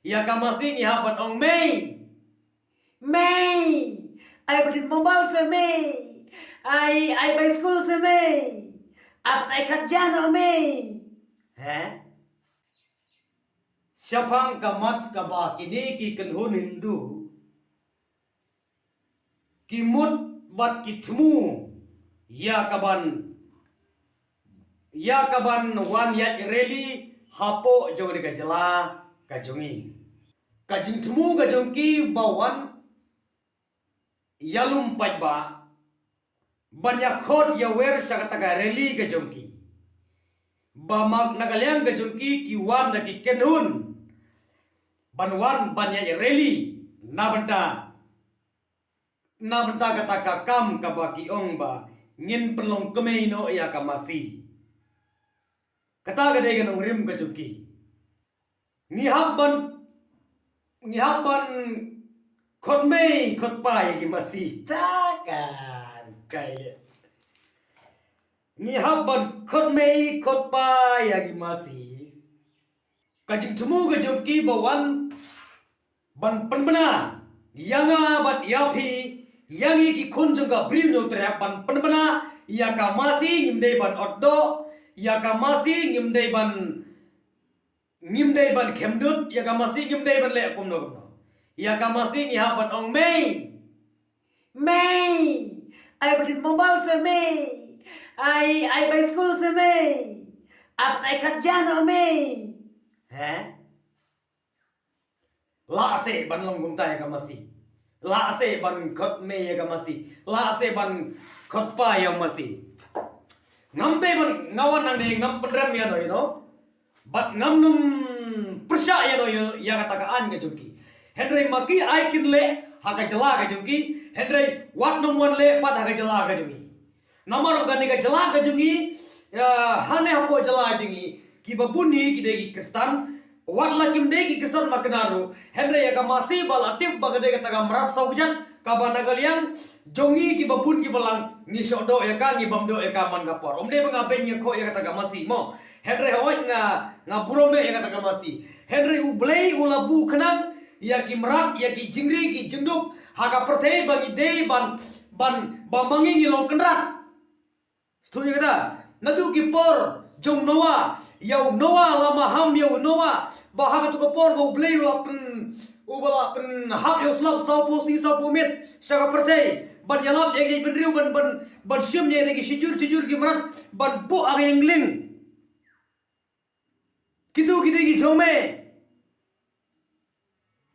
Ya kamasing ya ban ong Mei. Mei, ai bật mobile se Mei, ai bay school se Mei, ai khát gian ở Mei. Hả? Siapang kamat kaba kini ki kenhun Hindu. Ki mut bat ki thmu. Ya kaban wan ya reli hapo jong ka jala ka jongi. Ka jing thmu ka jongki bawan yalum pajba banyak khot ya wer sakata ka reli ka jongki. Ba mak nagalyang ka jongki ki wan na ki kenhun. Banwan banyak reli nabanta kata kakam kabaki ong ba ngin pelong kemeino ya kamasi kata gade ganong rim ka jongki ngihabban khot mei khot pai ki masi takan kai ngihabban khot mei khot pai ya ki masi kajing tumu ka jongki bawan ban penbena yanga bat yapi yangi ki kunjung ka brim no trap ban penbena ya ka masi ngimdei ban otdo ya ka masi ngimdei ban khemdut ya ka masi ngimdei ban le kumno ya ka masi ngi ha ban ong Mei. Mei, ai bật mobile se Mei, ai bay school se Mei, ai khát gian ở Mei. Hả? La se ban long gum tai ka masi la se ban khot me ya ka masi la se ban khot pa ya masi ngam te ban ngawan nang ne ngam penrem ya no you know but ngam num persya ya no ya kata ka an ka jungki hendrei maki ai kin le ha ka jala ka jungki hendrei wat num wan le pat ha ka jala ka jungki namar ka ni ka jala ka jungki ya hane hapo jala jungki ki babuni ki degi kristan wat lakim degi kristan maknaru hendrei ya ka masi bal atip bagade ka taga marap saujan ka banagaliang jongi ki babun ki balang ni shodo ya ka ni bamdo ya ka man gapor omde banga benya kho ya ka taga masi mo hendrei hawai nga burome ya ka taga masi hendrei ublei ulabu khnang ya ki mrak ya ki jingri ki jinduk haga perthei bagi dei ban bamangi ni long kendrat setuju kata nadu ki por jong noa yau noa lama ham yau noa bahaga tu ko por bo blei ubala pen hap yau slap sau posi sau pomit syaga perthei ban yalap ya ki benriu ban syem ya ki sijur ki merat ban bu aga yengling kitu ki jome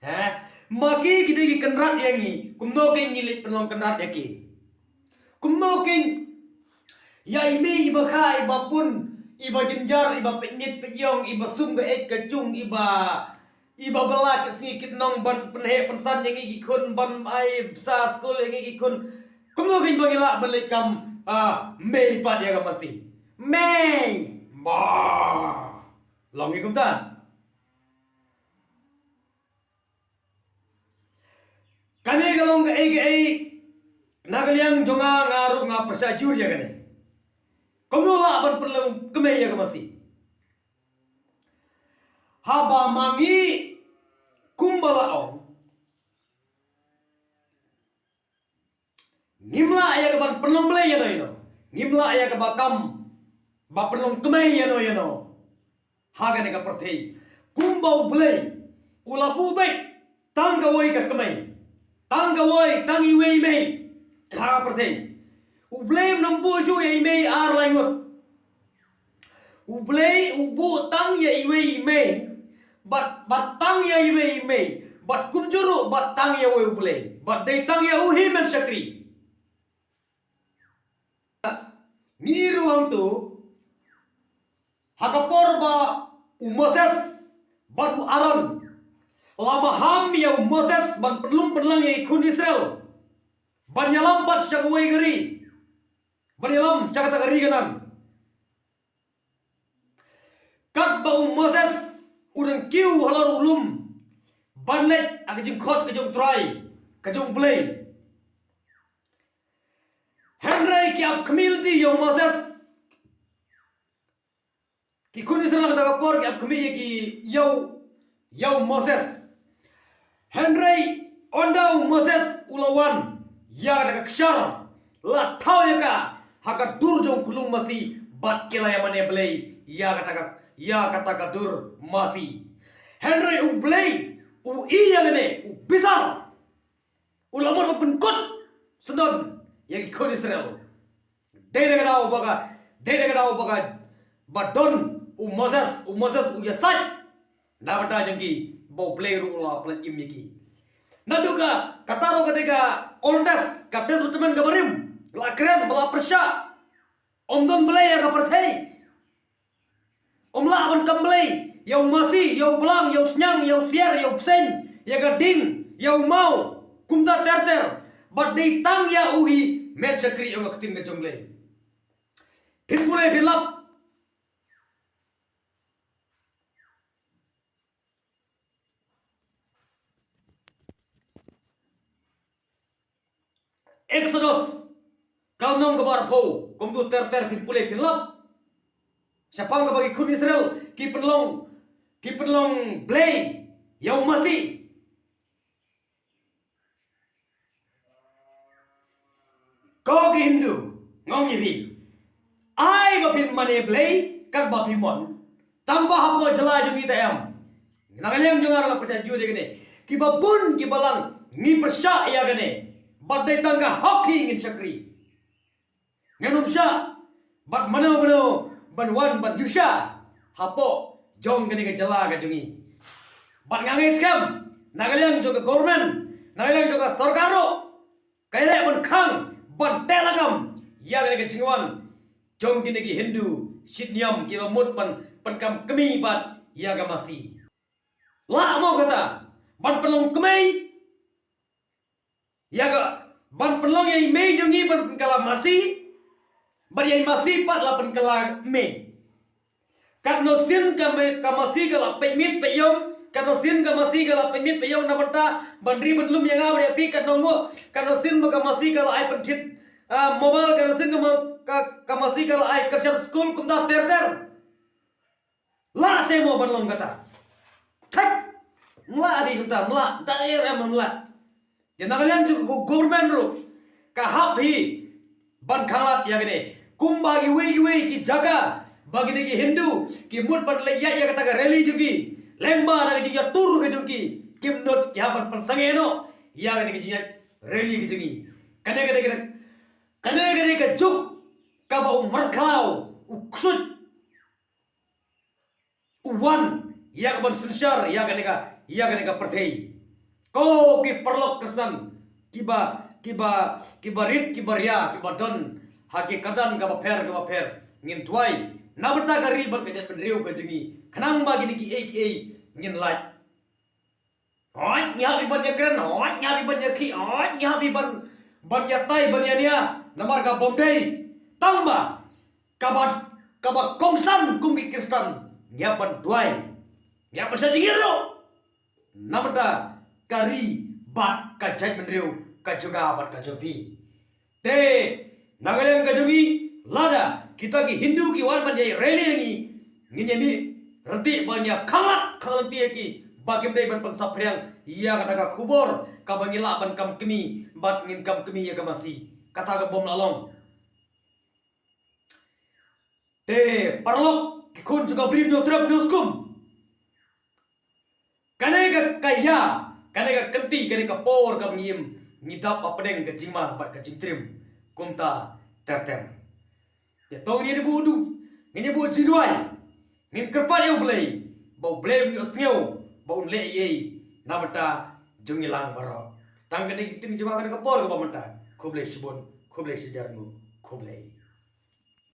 ha maki ki kendrat yangi kumno ke ngilit penong kendrat yaki kumno ke ya imi iba kha iba pun iba jenjar iba penyit peyong iba sum ke ek kecung iba bela ke sikit nong ban penhe pensan yang iki kun ban ai sa school yang iki kun kumno ke bangila belikam mei pat ya masih Mei, ba long ikum ta kane galong ke ai nagaliang jonga ngaru nga persajur ya kane Kumula ban perlu kemeya ke masih. Haba mangi kumbala ong. Ngimla ya ke ban perlu belai ya no. Ngimla ya ke bakam ba perlu kemeya no ya no. Haga ne ka perthei. Kumbau belai ulapu baik tangga woi ka kemei. Tangga woi tangi wei mei. Haga perthei. Ublem nampu ju ya imei ar langut. Ublei ubu tang ya iwe imei. Bat tang ya iwe imei. Bat kumjuru bat tang ya we ublei. Bat dei tang ya uhi men syakri. Niru ang tu hakapor ba Moses ban Aaron. Lama ham ya Moses ban penlang ya ikun Israel. Ban yalam bat syagwai geri. Banilam cakata gari kanan. Kat bau Moses udang kiu halar ulum. Banlet akajing khot kajong try kajong play. Henry ki ab kmilti yo Moses. Ki kuni serang daga por ki ab kmi ki Yau Moses. Henry Ondau Moses Ulawan. Ya daga kshar. La tau yaka. Haka dur jong kulung masi. Bat kila ya mane blay. Ya kata dur masi. Henry u blay. U iya gane. U bitar. Ulamor mapenkot. Sedon. Yagi kon Israel. Dede gadau baga. Badon u Moses u yasaj. Nabata jengki bau play rula plan imiki. Naduga kataro kadega oldes kaptes utman gabarim la kren bala persya. Omdon belay ya kaperthei. Omla aban kamblay yau masi yau belang yau senyang yau siar yau psen ya gading yau mau kumta terter bat dei tang ya uhi mer chakri yau aktin ga jonglay. Pinpulay pinlap Exodus kalnong gabar po kumdu ter pinpulay pinlap siapang bagi kun Israel ki penlong blay yau masi ko ki Hindu ngong yibi ai bapin mane blay kag bapimon tangba hapo jala jungi tayam nangalem jungar la percaya jude gene ki babun ki balang ngi persya ya gene badai tangga hoki ngin syakri nganum sya bad mano ban wan ban yusha hapo jong gene ke jala ga jungi bad ngangai skam nagalem juga government nagalem juga sarkaro kaile ban khang ban telagam ya gene ke jingwan jong gene ki Hindu sidniam ki mut pan kam kemi bat ya ga masi la mo kata ban pelong kemi ya ga ban pelong yai mei jungi ban kala masi bar yai masi pat la pan kala me kat no sin ka masi kala pemit peyom kat no sin ka masi kala pemit peyom na bata ban ri ban lum yang abre pi kat no ngo kat no sin ka masi kala ai pan thit mobile kat no sin ka masi kala ai kerja school kumda ter la se mo ban long kata thak mla abi kumta mla daer am mla Jangan juga government ro kahap hi ban khalat ya gene kumba giwe ki jaga bagi ki Hindu ki mut pan le ya kata ka rally jugi lemba na ki ya tur ke jugi kim not kya ban sangeno ya gene ki rally ki jugi kane ke juk ka ba umar khalau uksut uwan ya ban sinsyar ya gene ka perthei ko ki perlok krisnan kiba rit kibarya kiba don haki kadan ka baper ngin tuai nabta ka ri ban ka jan riu ka jungi khanang ba gini ki aka ngin lai hoi nya bi ban yakran hoi nya bi ban yakhi hoi nya bi ban yatai ban yania namar ka bombay tamba kaba kongsan kumbi kristan nya ban tuai nya ban sa jingiro nabta kari bat kajai benriu kajuga bat kajobi te nagalem kajogi lada kita ki Hindu ki wan ban yai rally ngi ngini reti banya khalat ti ki bakim dei ban pan sapriang iya kata ka kubor ka bangila ban kam kemi bat ngin kam kemi ya kamasi kata ka bom lalong te parlok ki kun juga beri no trap newskum kane ka kenti kane ka por ka ngim ngidap apdeng ka jingma bat ka jingtrim kumta ter ya tong ni budu ngini bu jidwai ngin kerpat eu blai bau blai mi osngeu bau le ye nabata jungilang baro tang kane kitim jima kane ka por ka bamata khublai shibon khublai sijarmu khublai